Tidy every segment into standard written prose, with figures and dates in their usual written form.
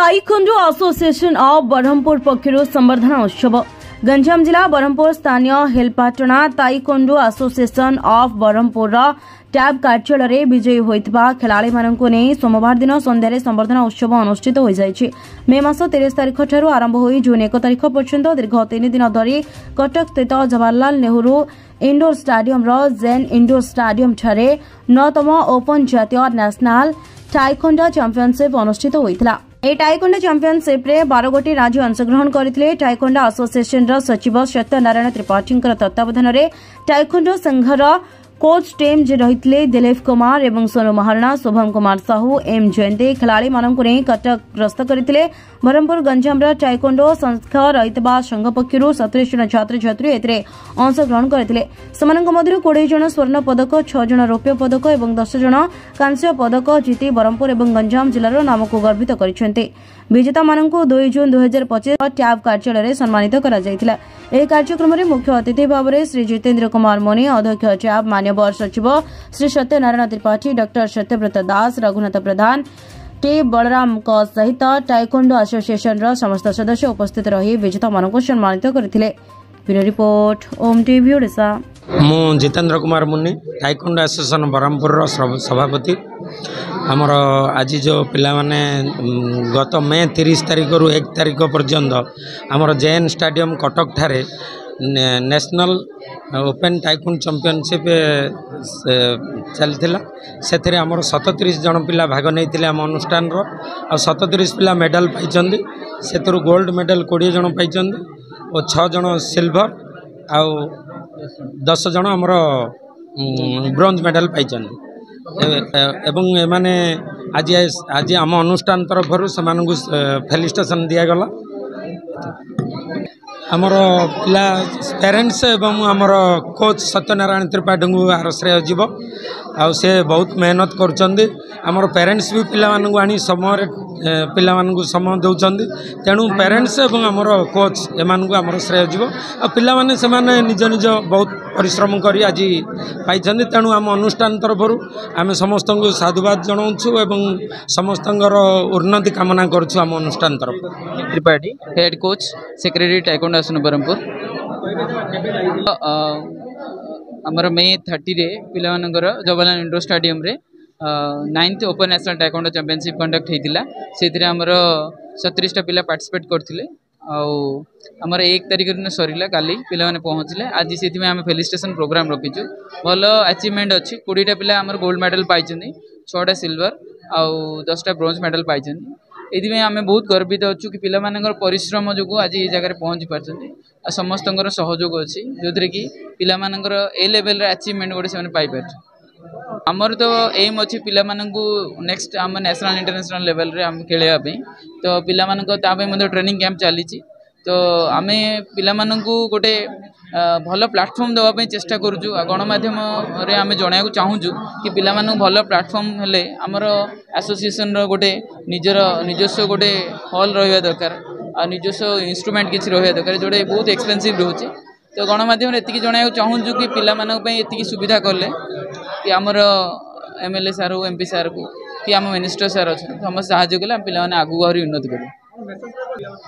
Taekwondo association of Brahmapur पक्षर संवर्धना उत्सव गंजाम जिला ब्रह्मपुर स्थानीय हेलपाटना ताइक्वांडो एसोसिएशन ऑफ ब्रह्मपुर टैब कार्यालय विजयी होता खेलाड़ी मानू नहीं सोमवार दिन संध्यारे संवर्धना उत्सव अनुष्ठित हो जाएगी। मे मास 30 तारिख ठारू आरंभ हो जून 1 तारिख पर्यंत दीर्घ 3 दिन धरी कटक स्थित जवाहरलाल नेहरू इंडोर स्टाडियम जैन इंडोर स्टाडियम ठारे 9तम ओपन जातीय नेशनल टाइक्वांडो चैंपियनशिप अनुष्ठित होता। ए टाइक्वांडो चैंपियनशिप रे 12 गोटी राज्य अंशग्रहण करथिले। टाइक्वांडो एसोसिएशन रो सचिव सत्यनारायण त्रिपाठी तत्वावधान रे टाइक्वांडो संघर कोच टीम जे रहितले दिलीप कुमार एवं सोनू महारणा शुभम कुमार साहू एम जयंती खेलाड़ी मानक नहीं कटक ग्रस्त करथिले। ब्रह्मपुर गंजाम टाइक्वांडो संस्था रहितबा संघ पक्षरु 27 जन छात्र छात्री एतरे अंशग्रहण करथिले। समानक मध्यरु 20 जन स्वर्ण पदक 6 जन रौप्य पदक एवं 10 जन कांस्य पदक जीति ब्रह्मपुर एवं गंजाम जिलार नाम को गर्वित करिसेंते। विजेता मानकु 2 जून 2025 टैब कार्यालय सम्मानित करा जायतिला। एही कार्यक्रम रे मुख्य अतिथि भाव में श्री जितेंद्र कुमार मोनी, अध्यक्ष टैब मान्यवर सचिव श्री सत्यनारायण त्रिपाठी, डॉक्टर सत्यव्रत दास, रघुनाथ प्रधान, टी बलराम सहित टाइक्वांडो एसोसिएशन रो समस्त सदस्य उपस्थित रही विजेता मानकु सम्मानित करथिले। ब्यूरो रिपोर्ट ओम टीवी ओडिशा। मु जितेंद्र कुमार मुनि टाइक्वांडो एसोसिएशन ब्रह्मपुर सभापति। आमर आज जो पिला माने गत मे 30 तारिख रु 1 तारिख पर्यंत आमर जैन स्टाडियम कटक ठारे नेशनल ओपन टाइक्वांडो चैंपियनशिप चलता। से आमर 37 जन पिला भाग नहीं आम अनुष्ठान रो 37 पिला मेडल पाई। से गोल्ड मेडल 20 जन पाई और 6 जन सिल्वर आउ 10 जन आमर ब्रोंज मेडल पाई। एवं एमाने आज आम अनुष्ठान तरफ से फेलिस्टेशन दिगला। आमर पिला पेरेंट्स एवं आमर कोच सत्यनारायण त्रिपाठी को आर श्रेय जीव आ से बहुत मेहनत कर। आमर पेरेंट्स भी पिला आनी समय पिला समय दौरान तेणु पेरेंट्स एवं आमर कोच एम आमर श्रेय जीव आ पिला से निज निज बहुत परिश्रम कर आज पाई। तेणु आम अनुष्ठान तरफ आम समस्त को साधुवाद जनाऊँ एवं समस्त उन्नति कामना करुँ आम अनुष्ठान तरफ। Tripathi head coach secretary taekwondo association Brahmapur. आमर मे 30 रे पिला जवाहरलाल इंडोर स्टाडियम रे 9th open national taekwondo championship conduct होता। से आमर 37टा पिला पार्टिसिपेट करथिले। आमर 1 तारिख दिन सरीला काली पिला माने पहुँचले। आज से आम फेलिस्टेशन प्रोग्राम रखीचु। भल अचीवमेंट अच्छी। 20टा पिला आमर गोल्ड मेडल पाई, 6टा सिल्वर आउ 10टा ब्रोंज मेडल पाई। ये आम बहुत गर्वित अच्छु कि पिला मानकर परिश्रम जो आज ये जगह पहुँची पार्टी आ समस्त सहयोग अच्छी जो थी कि पिला मानकर ए लेवल अचीवमेंट गोटे से पाई पार। आमर तो एम अच्छी पिला मानकु नेक्स्ट आम नेशनल इंटरनेशनल लेवल रे आम खेलवाई। तो पिला मानक ट्रेनिंग कैंप चली। तो आम पिला मानकु गोटे भल प्लाटफर्म देवाई चेष्टा करुचु। गणमाध्यम आम जनाया चाहूँ कि पिला भल प्लाटफर्म हेले आमर एसोसिएशन गोटे निजस्व गोटे हॉल रहा दरकार आ निजस्व इंस्ट्रूमेंट किसी रहा दरकार जोड़े बहुत एक्सपेंसिव रोचे। तो गणमाध्यम एति जनाया चाहूँ कि पिला एति सुविधा कले कि आमर एमएलए सार हो एमपी सार को कि आम मिनिस्टर सार अच्छे समस्त साहाଯ୍य कले पिला आगू आहरी उन्नति करें।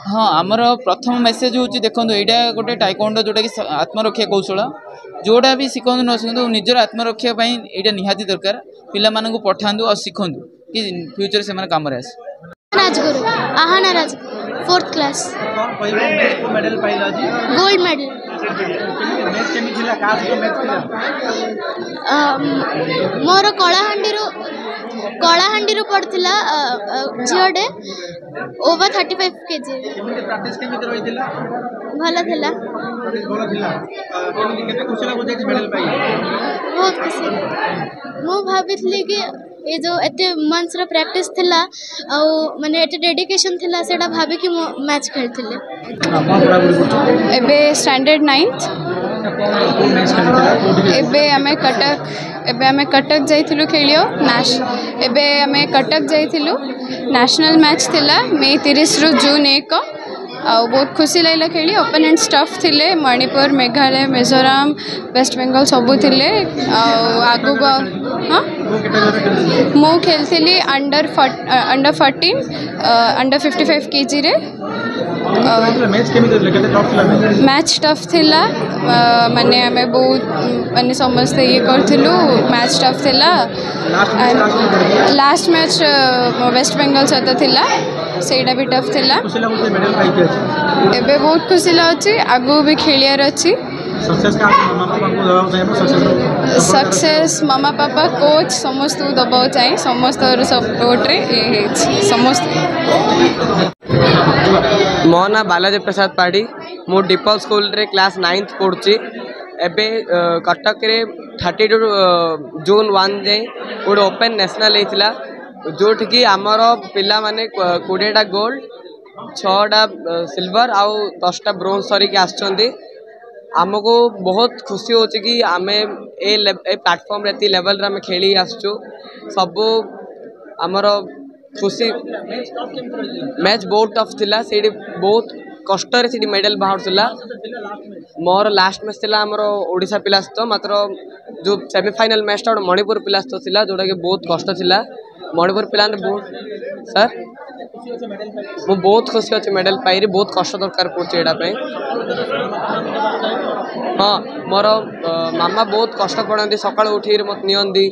हाँ आमर प्रथम मेसेज हूँ देखो यहाँ गोटे टाइक्वांडो जोटा कि आत्मरक्षा कौशल जोड़ा भी शिखु न शिखु निजर आत्मरक्षा यहाँ निहाती दरकार। पिला पठातु और शिखु कि फ्यूचर से कम आस। राजगुरु आहना राज 4th क्लास गोल्ड मेडल। मोर कलाहांडी पड़ता झीटे ओवर 35 kg भल थिला। बहुत खुशी मु भाभी कि ये जो एते मंथ्स रो प्रैक्टिस थिला आ माने एते डेडिकेशन थिला सेटा भाभी कि मैच खेलथिले। एबे स्टैंडर्ड 9th एबे हमें कटक जाइथिलु खेलियो एबे हमें कटक जाइथिलु नेशनल मैच थिला मे 30 रु जून 1 आ बहुत खुशी लगे खेली। ओपोनेंट स्टफ थिले मणिपुर मेघालय मिजोराम वेस्ट बेंगल सबू थिले। आगु हाँ मु खेलती अंडर 14 अंडर 55 kg रे मैच टफ थिला माने आमे बहुत माने समस्त ये करथिलु मैच टफ थिला लास्ट मैच वेस्ट बेंगल सहित थिला सेटा भी टफ थिला एबे बहुत खुशी लाउची आगु भी खेलियार अछि सक्सेस मामा पापा कोच समस्त दबाव चाहिए समस्त सपोर्ट रे समस्त मो ना बालाजी प्रसाद पाढ़ी मु डिपल स्कूल रे क्लास 9th पढ़ुची एबे कटक रे 32 जून 1 जाए गोटे ओपन नेशनल होता जोट कि आमर पिला माने 20टा गोल्ड 6टा सिल्वर आउ 10टा ब्रोंज सरिक आछंती आमको बहुत खुशी हो कि आम ए प्लेटफॉर्म रे लेवल रे खेली आसचु सब आमर खुशी मैच बहुत टफ थिला सेडी बहुत कष्ट रे सेडी मेडल बाहर थिला मोर लास्ट मैच थिला हमर ओडिसा पिला सहित मात्र जो सेमीफाइनल मैच टा मणिपुर पिला सहित थिला जोटा कि बहुत कष्ट थिला मणिपुर पिला बहुत सर मु बहुत खुशी अच्छे मेडल पाई बहुत कष्ट दरकार पड़े हाँ मोर मामा बहुत कष्ट पड़ती सकाल उठी मत नियंती